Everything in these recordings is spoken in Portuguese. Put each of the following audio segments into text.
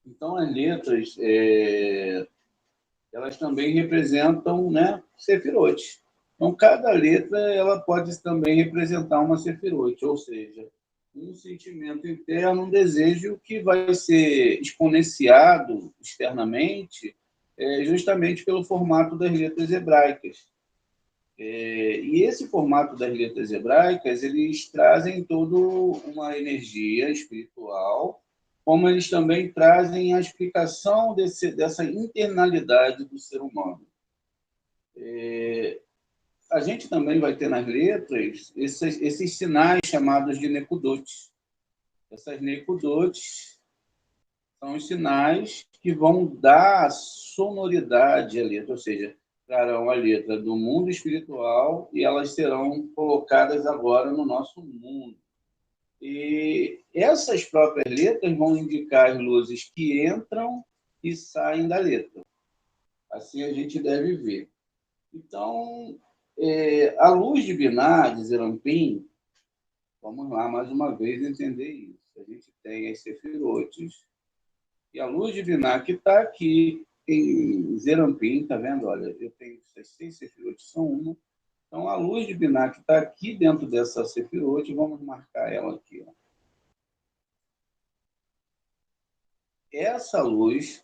Então, as letras, elas também representam, né, sefirote. Então, cada letra ela pode também representar uma sefirote, ou seja, um sentimento interno, um desejo que vai ser exponenciado externamente, justamente pelo formato das letras hebraicas. E esse formato das letras hebraicas, eles trazem toda uma energia espiritual, como eles também trazem a explicação dessa internalidade do ser humano. A gente também vai ter nas letras esses sinais chamados de necudotes. Essas necudotes são os sinais que vão dar sonoridade à letra, ou seja, trarão a letra do mundo espiritual e elas serão colocadas agora no nosso mundo. E essas próprias letras vão indicar as luzes que entram e saem da letra. Assim a gente deve ver. Então, a luz de Binah, de Zerampim, vamos lá mais uma vez entender isso. A gente tem as sefirotes e a luz de Binah que está aqui em Zerampim, está vendo? Olha, eu tenho essas 6 sefirotes, são uma. Então, a luz de Binah que está aqui dentro dessa sefirote, vamos marcar ela aqui. Ó. Essa luz,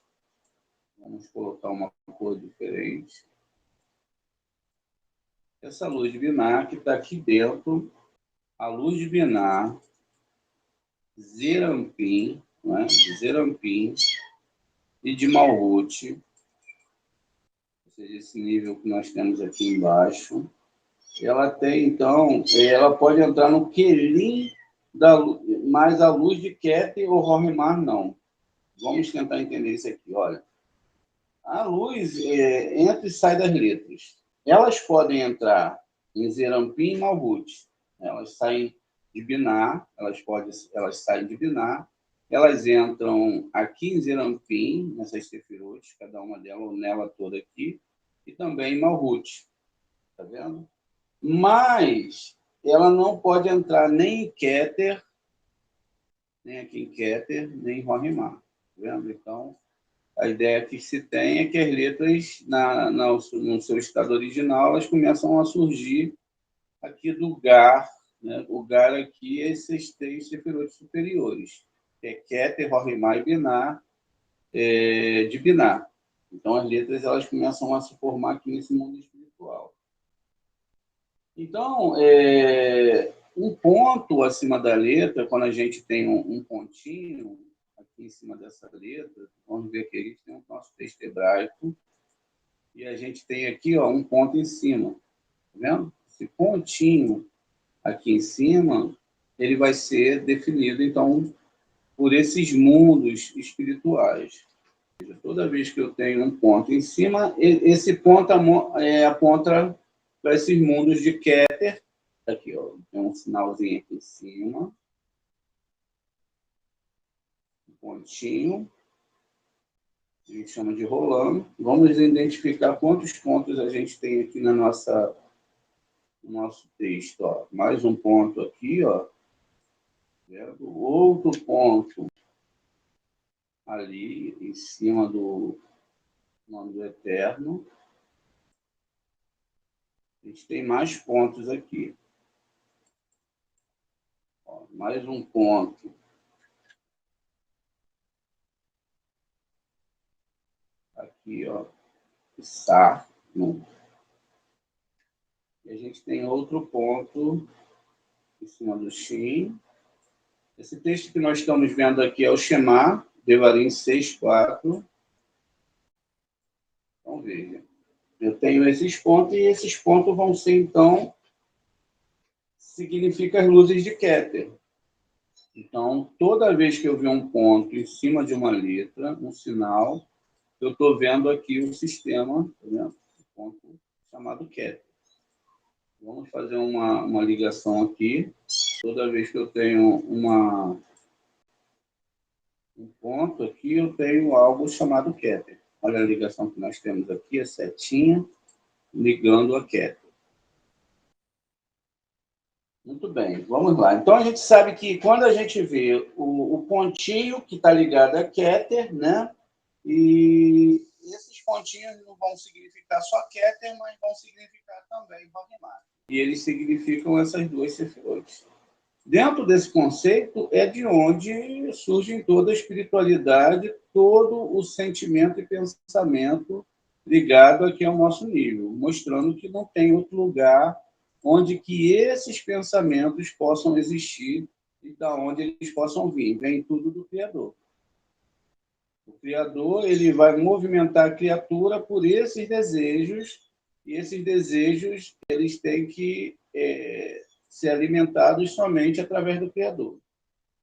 vamos colocar uma cor diferente. Essa luz de Binah que está aqui dentro, a luz de Binah, Zerampim, né? De Zerampim e de Malhut, ou seja, esse nível que nós temos aqui embaixo, ela tem, então, ela pode entrar no Kelim, mas a luz de Keter ou Rohimar não. Vamos tentar entender isso aqui, olha. A luz entra e sai das letras. Elas podem entrar em Zerampim e Malhut. Elas saem de Binah, elas saem de Binah, elas entram aqui em Zerampim, nessas sefirotes, cada uma delas, ou nela toda aqui, e também em Malhut. Tá vendo? Mas ela não pode entrar nem em Keter, nem aqui em Keter, nem em Rohimar. Tá vendo? Então, a ideia que se tem é que as letras, no seu estado original, elas começam a surgir aqui do Gar, né? O Gar aqui é esses 3 sefirotes superiores, que é Keter, Rohimar e Binah, de Binah. Então, as letras elas começam a se formar aqui nesse mundo espiritual. Então, um ponto acima da letra, quando a gente tem um pontinho aqui em cima dessa letra, vamos ver que a gente tem o nosso texto hebraico, e a gente tem aqui um ponto em cima. Tá vendo? Esse pontinho aqui em cima, ele vai ser definido, então, por esses mundos espirituais. Toda vez que eu tenho um ponto em cima, esse ponto aponta para esses mundos de Keter. Aqui, ó, tem um sinalzinho aqui em cima. Um pontinho. A gente chama de rolando. Vamos identificar quantos pontos a gente tem aqui no nosso texto. Ó. Mais um ponto aqui, ó. Outro ponto ali em cima do nome do Eterno. A gente tem mais pontos aqui. Ó, mais um ponto. Aqui, ó. Sá. E a gente tem outro ponto em cima do Shin. Esse texto que nós estamos vendo aqui é o Shema, Devarim 6:4. Então, veja. Eu tenho esses pontos, e esses pontos vão ser, então, significa as luzes de Keter. Então, toda vez que eu ver um ponto em cima de uma letra, um sinal, eu estou vendo aqui o sistema, tá vendo? Um ponto chamado Keter. Vamos fazer uma ligação aqui. Toda vez que eu tenho um ponto aqui, eu tenho algo chamado Keter. Olha a ligação que nós temos aqui, a setinha ligando a Keter. Muito bem, vamos lá. Então, a gente sabe que quando a gente vê o pontinho que está ligado a Keter, né? E esses pontinhos não vão significar só Keter, mas vão significar também Rohimá. E eles significam essas duas sefirot. Dentro desse conceito é de onde surge toda a espiritualidade, todo o sentimento e pensamento ligado aqui ao nosso nível, mostrando que não tem outro lugar onde que esses pensamentos possam existir e da onde eles possam vir. Vem tudo do Criador. O Criador ele vai movimentar a criatura por esses desejos, e esses desejos eles têm que ser alimentados somente através do Criador.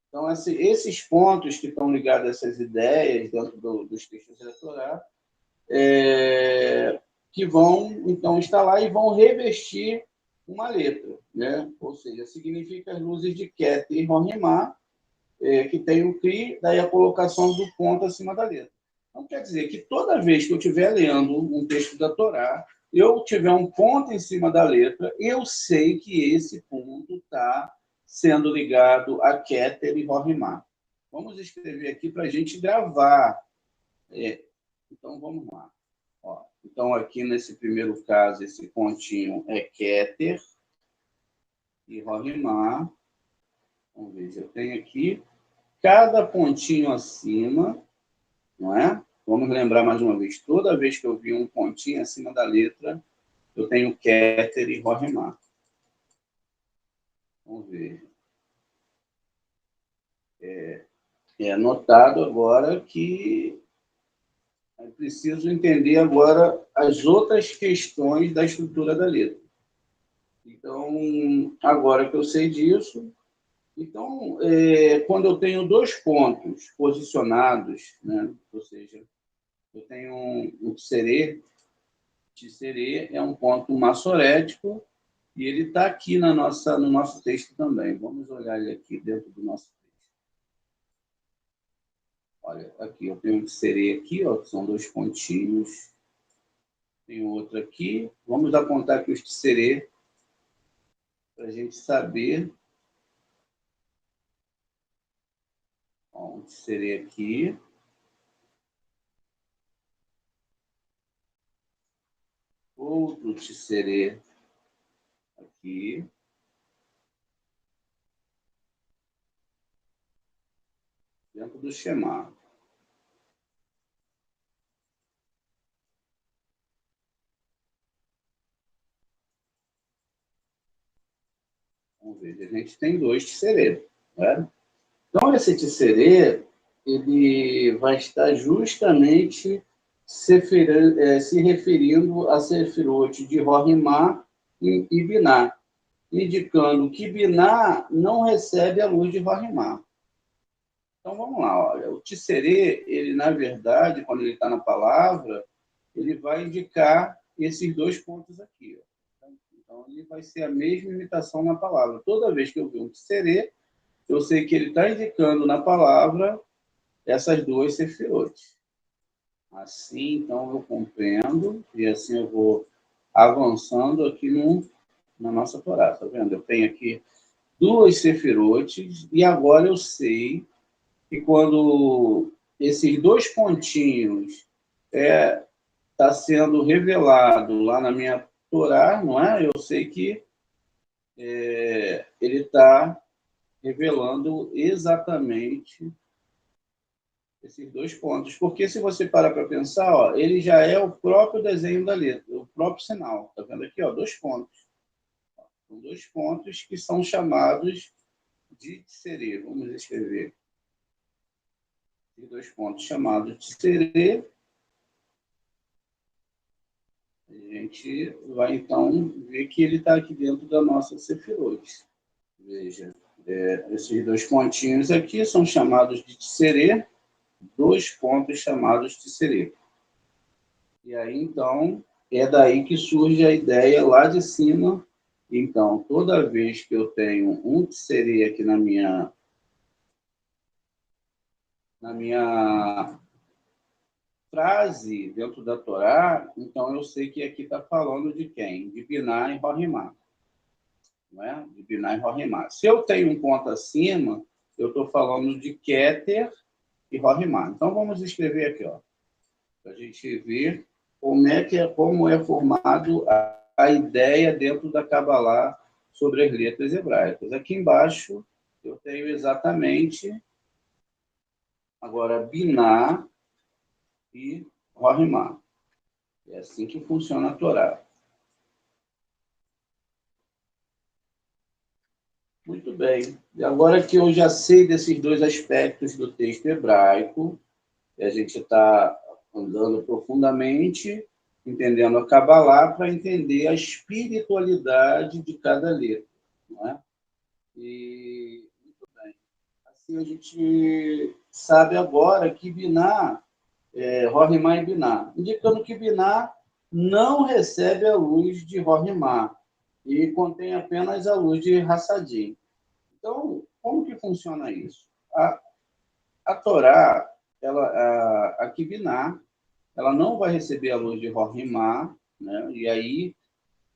Então, esses pontos que estão ligados a essas ideias dentro dos textos da Torá, que vão, então, estar lá e vão revestir uma letra, né? Ou seja, significa as luzes de Keter e Rohimá, que tem o Kri, daí a colocação do ponto acima da letra. Então, quer dizer que toda vez que eu estiver lendo um texto da Torá, eu tiver um ponto em cima da letra, eu sei que esse ponto está sendo ligado a Keter e Rohimá. Vamos escrever aqui para a gente gravar. Então, vamos lá. Ó, então, aqui nesse primeiro caso, esse pontinho é Keter e Rohimá. Vamos ver, eu tenho aqui cada pontinho acima, não é? Vamos lembrar mais uma vez, toda vez que eu vi um pontinho acima da letra, eu tenho Keter e Rohimá. Vamos ver. É notado agora que é preciso entender agora as outras questões da estrutura da letra. Então, agora que eu sei disso, então, quando eu tenho dois pontos posicionados, né? Ou seja, eu tenho um tserê, tserê é um ponto massorético, e ele está aqui no nosso texto também. Vamos olhar ele aqui dentro do nosso texto. Olha, aqui eu tenho um tserê aqui, ó, que são dois pontinhos. Tem outro aqui. Vamos apontar aqui os tserê para a gente saber. Ó, um tserê aqui. Outro tserê aqui. Dentro do Shema. Vamos ver, a gente tem dois tserê, né? Então, esse tserê, ele vai estar justamente se referindo a Sefirot de Rohimá e Biná, indicando que Biná não recebe a luz de Rohimá. Então, vamos lá. Olha, o tserê, ele, na verdade, quando ele está na palavra, ele vai indicar esses dois pontos aqui. Ó. Então, ele vai ser a mesma imitação na palavra. Toda vez que eu ver um tserê, eu sei que ele está indicando na palavra essas duas sefirot. Assim, então, eu compreendo, e assim eu vou avançando aqui na nossa Torá. Está vendo? Eu tenho aqui duas sefirotes, e agora eu sei que quando esses dois pontinhos está sendo revelado lá na minha Torá, não é? Eu sei que ele está revelando exatamente esses dois pontos. Porque se você parar para pensar, ó, ele já é o próprio desenho da letra, o próprio sinal. Está vendo aqui? Ó, dois pontos. São dois pontos que são chamados de tserê. Vamos escrever. Tem dois pontos chamados de tserê. A gente vai, então, ver que ele está aqui dentro da nossa sefirot. Veja, esses dois pontinhos aqui são chamados de tserê, dois pontos chamados de tserê. E aí, então, é daí que surge a ideia lá de cima. Então, toda vez que eu tenho um tserê aqui na minha frase dentro da Torá, então eu sei que aqui está falando de quem? De Biná e Rohimá. não é? De Binah e Rohimá. Se eu tenho um ponto acima, eu estou falando de Keter e Rohimá. Então, vamos escrever aqui, para a gente ver como é formado a ideia dentro da Kabbalah sobre as letras hebraicas. Aqui embaixo, eu tenho exatamente, agora, Binah e Rohimá. É assim que funciona a Torá. Muito bem. E agora que eu já sei desses dois aspectos do texto hebraico, e a gente está andando profundamente, entendendo a Kabbalah, para entender a espiritualidade de cada letra. Não é? E, muito bem. Assim, a gente sabe agora que Binah, Rohimá e Binah, indicando que Binah não recebe a luz de Rohimá e contém apenas a luz de Hassadim. Então, como que funciona isso? A Torá, a Binah, ela não vai receber a luz de Rohimá, né? E aí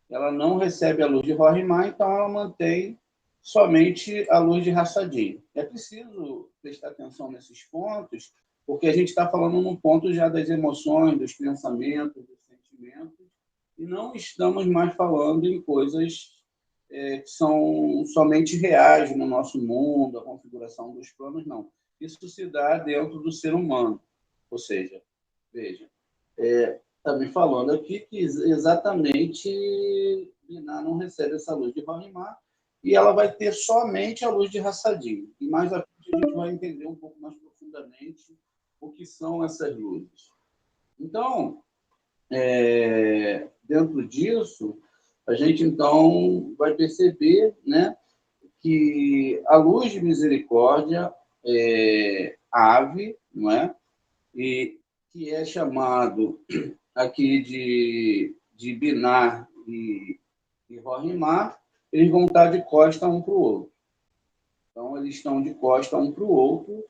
ela não recebe a luz de Rohimá, então ela mantém somente a luz de Hassadim. É preciso prestar atenção nesses pontos, porque a gente está falando num ponto já das emoções, dos pensamentos, dos sentimentos, e não estamos mais falando em coisas que são somente reais no nosso mundo, a configuração dos planos, não. Isso se dá dentro do ser humano. Ou seja, veja, está me falando aqui que exatamente Binah não recebe essa luz de Rohimá e ela vai ter somente a luz de Hassadim. E mais à frente a gente vai entender um pouco mais profundamente o que são essas luzes. Então, dentro disso, a gente então vai perceber, né, que a luz de misericórdia ave, não é? E que é chamado aqui de Binah e Rohimá, eles vão estar de costa um para o outro. Então, eles estão de costa um para o outro,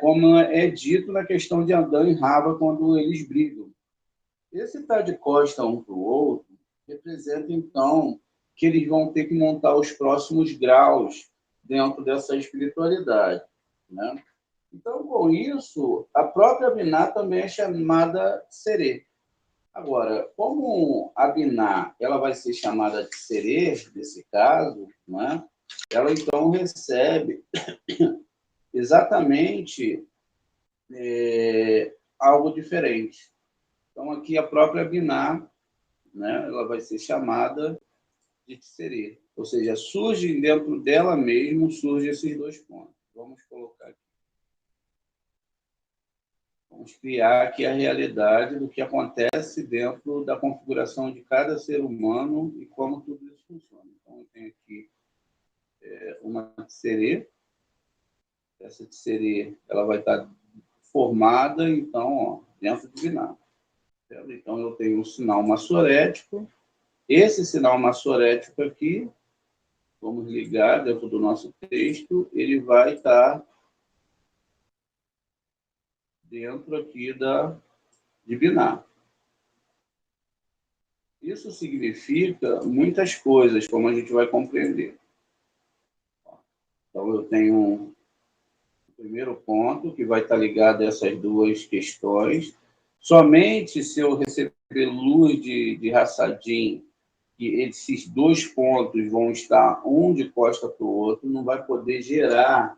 como é dito na questão de Adão e Rava, quando eles brigam. Esse estar de costa um para o outro representa, então, que eles vão ter que montar os próximos graus dentro dessa espiritualidade, né? Então, com isso, a própria Binah também é chamada Serê. Agora, como a Binah ela vai ser chamada de Serê, nesse caso, né? Ela então recebe exatamente algo diferente. Então, aqui a própria Binah, né? Ela vai ser chamada de Serê. Ou seja, surge dentro dela mesmo, surgem esses dois pontos. Vamos colocar aqui. Vamos criar aqui a realidade do que acontece dentro da configuração de cada ser humano e como tudo isso funciona. Então, eu tenho aqui uma tserê. Essa tserê ela vai estar formada, então, dentro de Binah. Então, eu tenho um sinal massorético. Esse sinal massorético aqui, vamos ligar dentro do nosso texto, ele vai estar dentro aqui de Binah. Isso significa muitas coisas, como a gente vai compreender. Então, eu tenho o primeiro ponto, que vai estar ligado a essas duas questões. Somente se eu receber luz de Hassadim, que esses dois pontos vão estar um de costa para o outro, não vai poder gerar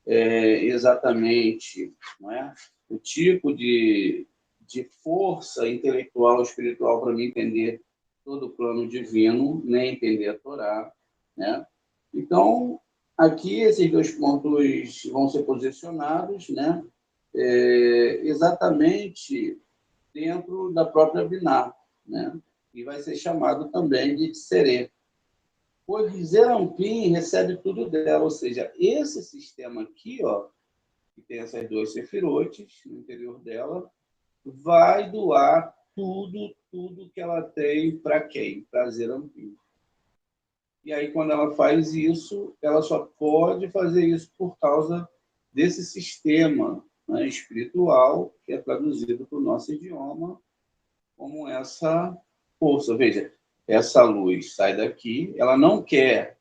exatamente, não é? O tipo de força intelectual, espiritual para me entender todo o plano divino, nem entender a Torá, né? Então, aqui esses dois pontos vão ser posicionados, né? Exatamente dentro da própria Binah, né? E vai ser chamado também de Tserê. Pois Zerampim recebe tudo dela, ou seja, esse sistema aqui, que tem essas duas sefirotes no interior dela, vai doar tudo que ela tem para quem? Para Zerampim. E aí, quando ela faz isso, ela só pode fazer isso por causa desse sistema, né, espiritual, que é traduzido para o nosso idioma como essa força. Veja, essa luz sai daqui, ela não quer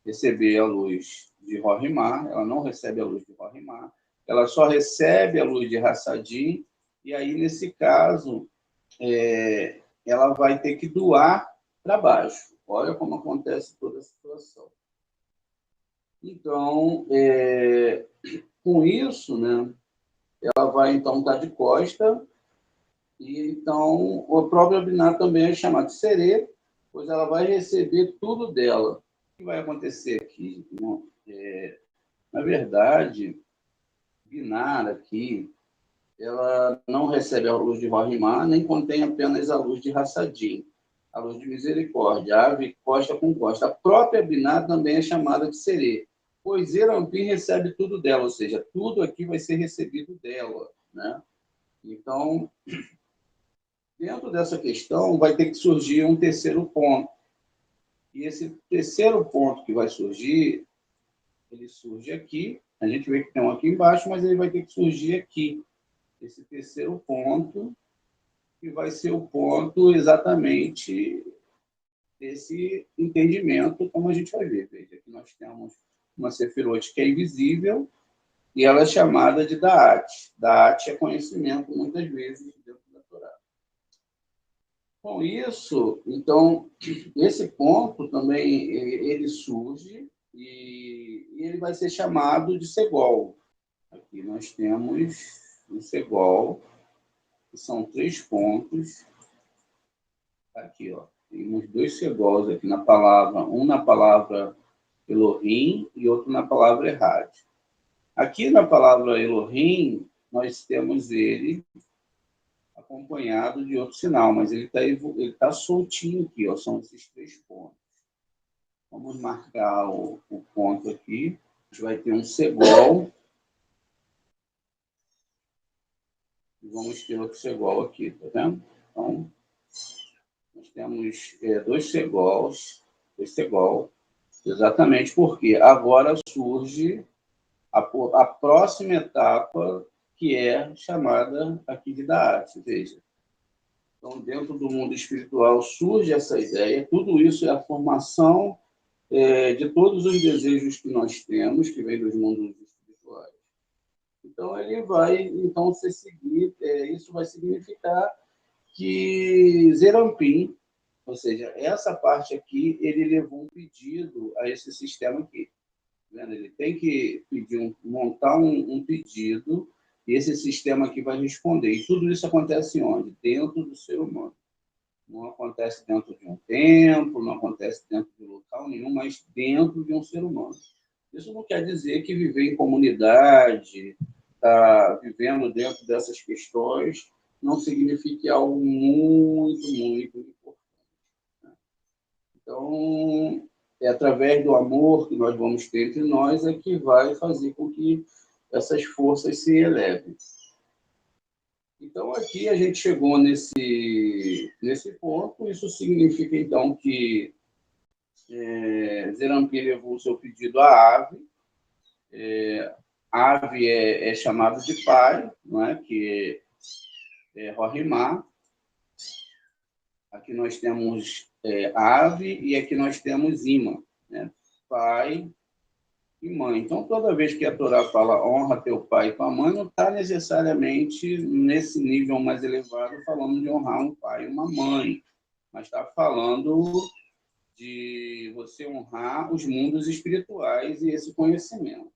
receber a luz de Rohimá, ela não recebe a luz de Rohimá, ela só recebe a luz de Hassadim, e aí, nesse caso, ela vai ter que doar para baixo. Olha como acontece toda a situação. Então, com isso, né, ela vai, então, estar de costa, e, então, o próprio Binah também é chamado de Serê, pois ela vai receber tudo dela. O que vai acontecer aqui? Na verdade, Binah aqui, ela não recebe a luz de Rohimá, nem contém apenas a luz de Hassadim, a luz de misericórdia, a ave costa com costa. A própria Binah também é chamada de Serê, pois Zerampim recebe tudo dela, ou seja, tudo aqui vai ser recebido dela, né? Então, dentro dessa questão, vai ter que surgir um terceiro ponto. E esse terceiro ponto que vai surgir, ele surge aqui. A gente vê que tem um aqui embaixo, mas ele vai ter que surgir aqui. Esse terceiro ponto, que vai ser o ponto exatamente desse entendimento, como a gente vai ver. Veja, aqui nós temos uma Sefirot que é invisível, e ela é chamada de Da'at. Da'at é conhecimento, muitas vezes, dentro da Torá. Com isso, então, esse ponto também, ele surge e ele vai ser chamado de Segol. Aqui nós temos o Segol, que são 3 pontos. Aqui, ó, temos 2 Segols aqui na palavra, um na palavra Elohim e outro na palavra Errad. Aqui na palavra Elohim, nós temos ele acompanhado de outro sinal, mas ele tá soltinho aqui, ó, são esses 3 pontos. Vamos marcar o ponto aqui. A gente vai ter um Segol. E vamos ter outro Segol aqui, tá vendo? Então, nós temos 2 Segols, exatamente porque agora surge a próxima etapa, que é chamada aqui de Da'at. Veja. Então, dentro do mundo espiritual surge essa ideia, tudo isso é a formação de todos os desejos que nós temos, que vem dos mundos espirituais. Então, ele vai, então, isso vai significar que Zerampim, ou seja, essa parte aqui, ele levou um pedido a esse sistema aqui. Ele tem que montar um pedido, e esse sistema aqui vai responder. E tudo isso acontece onde? Dentro do ser humano. Não acontece dentro de um templo, não acontece dentro de local nenhum, mas dentro de um ser humano. Isso não quer dizer que viver em comunidade, vivendo dentro dessas questões, não signifique algo muito, muito importante. Então, é através do amor que nós vamos ter entre nós é que vai fazer com que essas forças se elevem. Então, aqui a gente chegou nesse ponto. Isso significa, então, que Zerampim levou o seu pedido à ave. Ave é chamado de pai, não é? Que é Rohimá. Aqui nós temos ave e aqui nós temos imã, né? Pai e mãe. Então, toda vez que a Torá fala honra teu pai e tua mãe, não está necessariamente nesse nível mais elevado falando de honrar um pai e uma mãe, mas está falando de você honrar os mundos espirituais e esse conhecimento.